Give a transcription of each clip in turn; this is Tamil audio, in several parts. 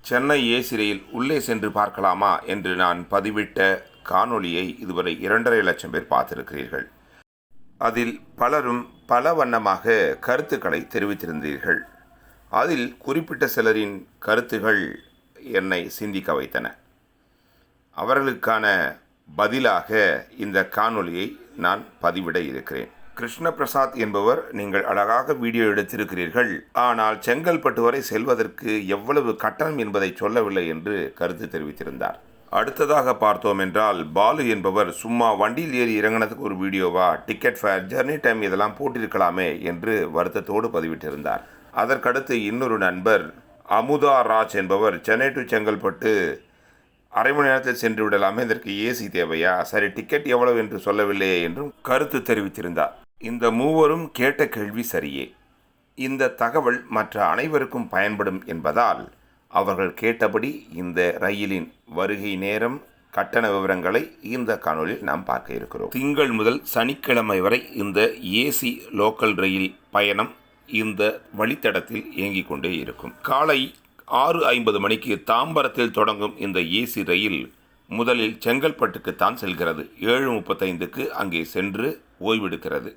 சென்னை ஏசி ரயில் உள்ளே சென்று பார்க்கலாமா என்று நான் பதிவிட்ட காணொளியை இதுவரை 2.5 லட்சம் பேர் பார்த்திருக்கிறீர்கள். அதில் பலரும் பல வண்ணமாக கருத்துக்களை தெரிவித்திருந்தீர்கள். அதில் குறிப்பிட்ட சிலரின் கருத்துகள் என்னை சிந்திக்க வைத்தன. அவர்களுக்கான பதிலாக இந்த காணொளியை நான் பதிவிட இருக்கிறேன். கிருஷ்ணபிரசாத் என்பவர், நீங்கள் அழகாக வீடியோ எடுத்திருக்கிறீர்கள், ஆனால் செங்கல்பட்டு வரை செல்வதற்கு எவ்வளவு கட்டணம் என்பதை சொல்லவில்லை என்று கருத்து தெரிவித்திருந்தார். அடுத்ததாக பார்த்தோம் என்றால், பாலு என்பவர், சும்மா வண்டியில் ஏறி இறங்கினதுக்கு ஒரு வீடியோவா, டிக்கெட் ஃபேர், ஜர்னி டைம் இதெல்லாம் போட்டிருக்கலாமே என்று வருத்தத்தோடு பதிவிட்டிருந்தார். அதற்கடுத்து இன்னொரு நண்பர் அமுதா ராஜ் என்பவர், சென்னை டு செங்கல்பட்டு அரை மணி நேரத்தில் சென்று விடலாமே, இதற்கு ஏசி தேவையா, சரி டிக்கெட் எவ்வளவு என்று சொல்லவில்லையே என்றும் கருத்து தெரிவித்திருந்தார். இந்த மூவரும் கேட்ட கேள்வி சரியே. இந்த தகவல் மற்ற அனைவருக்கும் பயன்படும் என்பதால் அவர்கள் கேட்டபடி இந்த ரயிலின் வருகை நேரம், கட்டண விவரங்களை இந்த காணொலியில் நாம் பார்க்க இருக்கிறோம். திங்கள் முதல் சனிக்கிழமை வரை இந்த ஏசி லோக்கல் ரயில் பயணம் இந்த வழித்தடத்தில் இயங்கிக் கொண்டே இருக்கும். காலை 6:50 மணிக்கு தாம்பரத்தில் தொடங்கும் இந்த ஏசி ரயில் முதலில் செங்கல்பட்டுக்குத்தான் செல்கிறது. 7:35க்கு அங்கே சென்று ஓய்வெடுக்கிறது.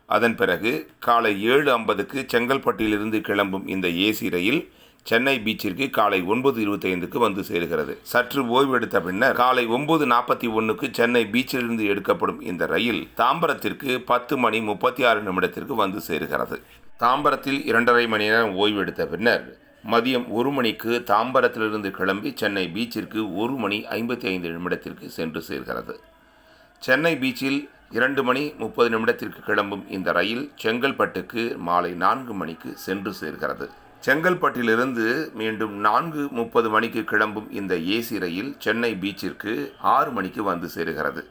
அதன் பிறகு காலை 7:50க்கு செங்கல்பட்டிலிருந்து கிளம்பும் இந்த ஏசி ரயில் சென்னை பீச்சிற்கு காலை 9:25க்கு வந்து சேருகிறது. சற்று ஓய்வெடுத்த பின்னர் காலை 9:41க்கு சென்னை பீச்சிலிருந்து எடுக்கப்படும் இந்த ரயில் தாம்பரத்திற்கு 10:36 வந்து சேருகிறது. தாம்பரத்தில் 2.5 மணி நேரம் ஓய்வெடுத்த பின்னர் மதியம் 1 மணிக்கு தாம்பரத்திலிருந்து கிளம்பி சென்னை பீச்சிற்கு 1:55 சென்று சேர்கிறது. சென்னை பீச்சில் 2:30 கிளம்பும் இந்த ரயில் செங்கல்பட்டுக்கு மாலை 4 மணிக்கு சென்று சேர்கிறது. செங்கல்பட்டிலிருந்து மீண்டும் 4:30 மணிக்கு கிளம்பும் இந்த ஏசி ரயில் சென்னை பீச்சிற்கு 6 மணிக்கு வந்து சேருகிறது.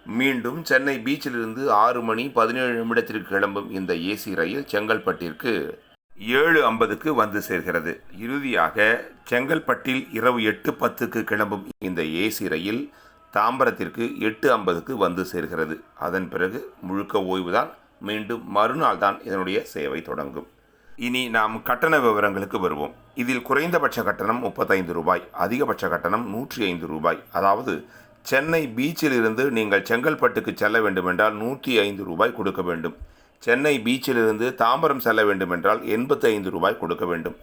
மீண்டும் சென்னை பீச்சிலிருந்து 6:17 கிளம்பும் இந்த ஏசி ரயில் செங்கல்பட்டிற்கு 7:50க்கு வந்து சேர்கிறது. இறுதியாக செங்கல்பட்டில் இரவு 8:10க்கு கிளம்பும் இந்த ஏசி ரயில் தாம்பரத்திற்கு 8:50க்கு வந்து சேர்கிறது. அதன் பிறகு முழுக்க ஓய்வுதான். மீண்டும் மறுநாள் தான் இதனுடைய சேவை தொடங்கும். இனி நாம் கட்டண விவரங்களுக்கு வருவோம். இதில் குறைந்தபட்ச கட்டணம் 35 ரூபாய், அதிகபட்ச கட்டணம் 105 ரூபாய். அதாவது சென்னை பீச்சிலிருந்து நீங்கள் செங்கல்பட்டுக்கு செல்ல வேண்டுமென்றால் 105 ரூபாய் கொடுக்க வேண்டும். சென்னை பீச்சிலிருந்து தாம்பரம் செல்ல வேண்டுமென்றால் 85 ரூபாய் கொடுக்க வேண்டும்.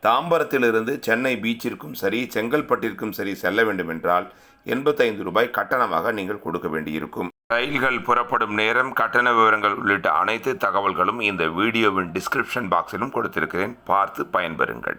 தாம்பரத்திலிருந்து சென்னை பீச்சிற்கும் சரி செங்கல்பட்டிற்கும் சரி செல்ல வேண்டுமென்றால் 85 ரூபாய் கட்டணமாக நீங்கள் கொடுக்க வேண்டியிருக்கும். ரயில்கள் புறப்படும் நேரம், கட்டண விவரங்கள் உள்ளிட்ட அனைத்து தகவல்களும் இந்த வீடியோவின் டிஸ்கிரிப்ஷன் பாக்ஸிலும் கொடுத்திருக்கிறேன். பார்த்து பயன்பெறுங்கள்.